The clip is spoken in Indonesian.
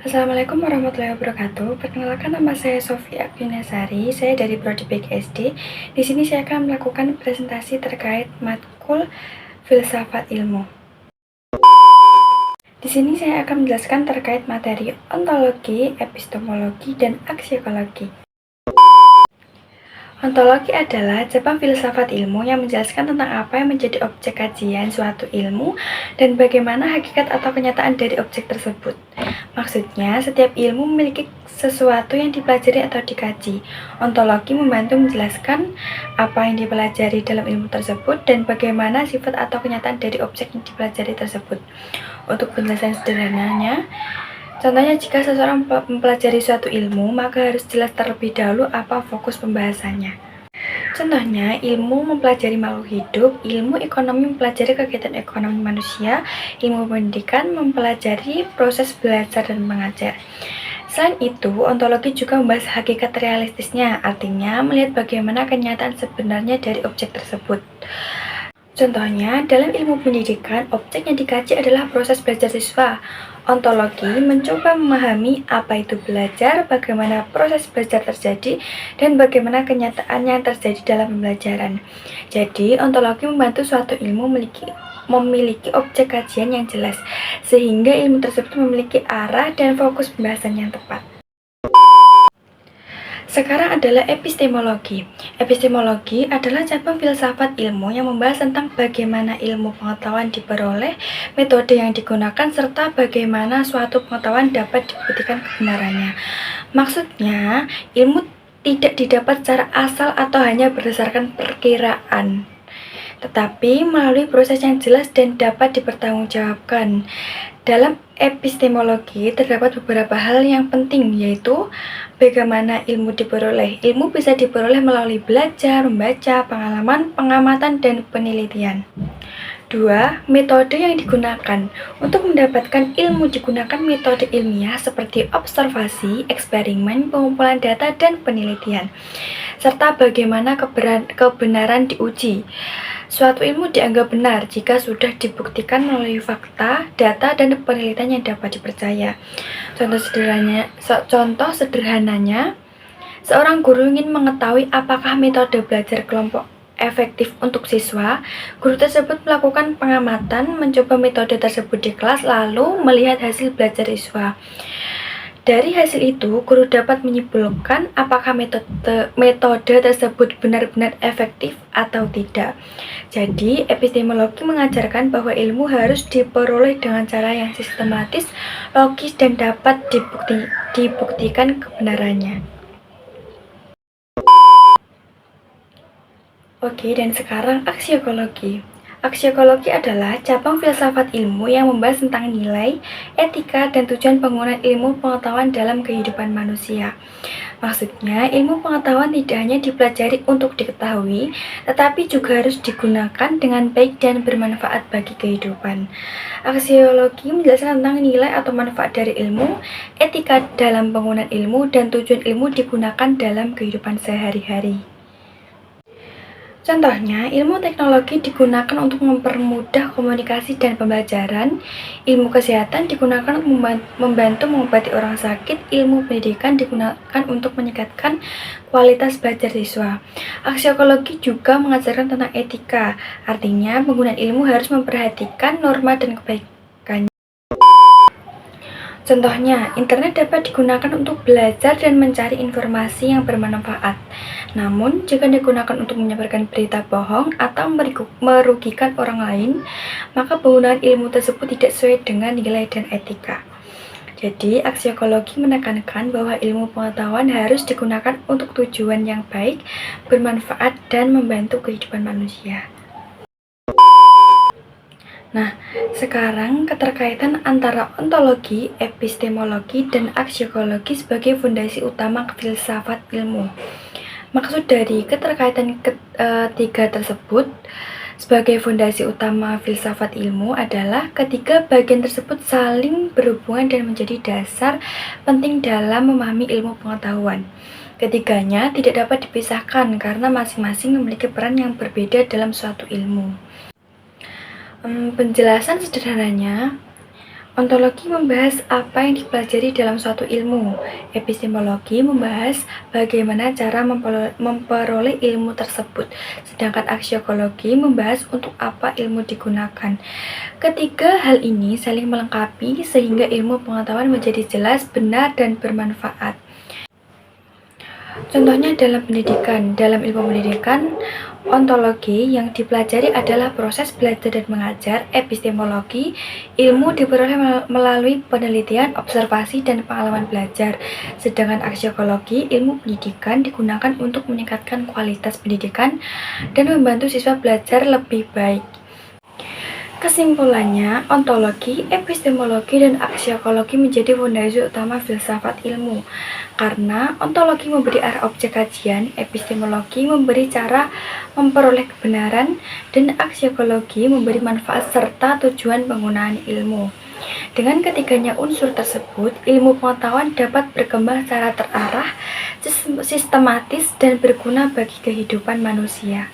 Assalamualaikum warahmatullahi wabarakatuh. Perkenalkan, nama saya Sofia Agniasari. Saya dari Prodi PGSD. Di sini saya akan melakukan presentasi terkait matkul filsafat ilmu. Di sini saya akan menjelaskan terkait materi ontologi, epistemologi, dan aksiologi. Ontologi adalah cabang filsafat ilmu yang menjelaskan tentang apa yang menjadi objek kajian suatu ilmu dan bagaimana hakikat atau kenyataan dari objek tersebut. Maksudnya, setiap ilmu memiliki sesuatu yang dipelajari atau dikaji. Ontologi membantu menjelaskan apa yang dipelajari dalam ilmu tersebut dan bagaimana sifat atau kenyataan dari objek yang dipelajari tersebut. Untuk penjelasan sederhananya, contohnya, jika seseorang mempelajari suatu ilmu, maka harus jelas terlebih dahulu apa fokus pembahasannya. Contohnya, ilmu mempelajari makhluk hidup, ilmu ekonomi mempelajari kegiatan ekonomi manusia, ilmu pendidikan mempelajari proses belajar dan mengajar. Selain itu, ontologi juga membahas hakikat realistisnya, artinya melihat bagaimana kenyataan sebenarnya dari objek tersebut. Contohnya, dalam ilmu pendidikan, objek yang dikaji adalah proses belajar siswa. Ontologi mencoba memahami apa itu belajar, bagaimana proses belajar terjadi, dan bagaimana kenyataan yang terjadi dalam pembelajaran. Jadi, ontologi membantu suatu ilmu memiliki objek kajian yang jelas, sehingga ilmu tersebut memiliki arah dan fokus pembahasan yang tepat. Sekarang adalah epistemologi. Epistemologi adalah cabang filsafat ilmu yang membahas tentang bagaimana ilmu pengetahuan diperoleh, metode yang digunakan, serta bagaimana suatu pengetahuan dapat dibuktikan kebenarannya. Maksudnya, ilmu tidak didapat secara asal atau hanya berdasarkan perkiraan, tetapi melalui proses yang jelas dan dapat dipertanggungjawabkan. Dalam epistemologi terdapat beberapa hal yang penting, yaitu bagaimana ilmu diperoleh. Ilmu bisa diperoleh melalui belajar, membaca, pengalaman, pengamatan, dan penelitian. 2. Metode yang digunakan. Untuk mendapatkan ilmu digunakan metode ilmiah seperti observasi, eksperimen, pengumpulan data, dan penelitian. Serta bagaimana kebenaran diuji. Suatu ilmu dianggap benar jika sudah dibuktikan melalui fakta, data, dan penelitian yang dapat dipercaya. Contoh sederhananya, seorang guru ingin mengetahui apakah metode belajar kelompok efektif untuk siswa. Guru tersebut melakukan pengamatan, mencoba metode tersebut di kelas, lalu melihat hasil belajar siswa. Dari hasil itu, guru dapat menyimpulkan apakah metode tersebut benar-benar efektif atau tidak. Jadi, epistemologi mengajarkan bahwa ilmu harus diperoleh dengan cara yang sistematis, logis, dan dapat dibuktikan kebenarannya. Oke, dan sekarang aksiologi. Aksiologi adalah cabang filsafat ilmu yang membahas tentang nilai, etika, dan tujuan penggunaan ilmu pengetahuan dalam kehidupan manusia. Maksudnya, ilmu pengetahuan tidak hanya dipelajari untuk diketahui, tetapi juga harus digunakan dengan baik dan bermanfaat bagi kehidupan. Aksiologi menjelaskan tentang nilai atau manfaat dari ilmu, etika dalam penggunaan ilmu, dan tujuan ilmu digunakan dalam kehidupan sehari-hari. Contohnya, ilmu teknologi digunakan untuk mempermudah komunikasi dan pembelajaran, ilmu kesehatan digunakan untuk membantu mengobati orang sakit, ilmu pendidikan digunakan untuk meningkatkan kualitas belajar siswa. Aksiologi juga mengajarkan tentang etika, artinya penggunaan ilmu harus memperhatikan norma dan kebaikan. Contohnya, internet dapat digunakan untuk belajar dan mencari informasi yang bermanfaat. Namun, jika digunakan untuk menyebarkan berita bohong atau merugikan orang lain, maka penggunaan ilmu tersebut tidak sesuai dengan nilai dan etika. Jadi, aksiologi menekankan bahwa ilmu pengetahuan harus digunakan untuk tujuan yang baik, bermanfaat, dan membantu kehidupan manusia. Nah, sekarang keterkaitan antara ontologi, epistemologi, dan aksiologi sebagai fondasi utama filsafat ilmu. Maksud dari keterkaitan ketiga tersebut sebagai fondasi utama filsafat ilmu adalah ketiga bagian tersebut saling berhubungan dan menjadi dasar penting dalam memahami ilmu pengetahuan. Ketiganya tidak dapat dipisahkan karena masing-masing memiliki peran yang berbeda dalam suatu ilmu. Penjelasan sederhananya, Ontologi membahas apa yang dipelajari dalam suatu ilmu. Epistemologi membahas bagaimana cara memperoleh ilmu tersebut. Sedangkan aksiologi membahas untuk apa ilmu digunakan. Ketiga hal ini saling melengkapi sehingga ilmu pengetahuan menjadi jelas, benar, dan bermanfaat. Contohnya dalam pendidikan. Dalam ilmu pendidikan, ontologi yang dipelajari adalah proses belajar dan mengajar. Epistemologi, ilmu diperoleh melalui penelitian, observasi, dan pengalaman belajar. Sedangkan aksiologi, ilmu pendidikan digunakan untuk meningkatkan kualitas pendidikan dan membantu siswa belajar lebih baik. Kesimpulannya, ontologi, epistemologi, dan aksiologi menjadi fondasi utama filsafat ilmu. Karena ontologi memberi arah objek kajian, epistemologi memberi cara memperoleh kebenaran, dan aksiologi memberi manfaat serta tujuan penggunaan ilmu. Dengan ketiganya unsur tersebut, ilmu pengetahuan dapat berkembang secara terarah, sistematis, dan berguna bagi kehidupan manusia.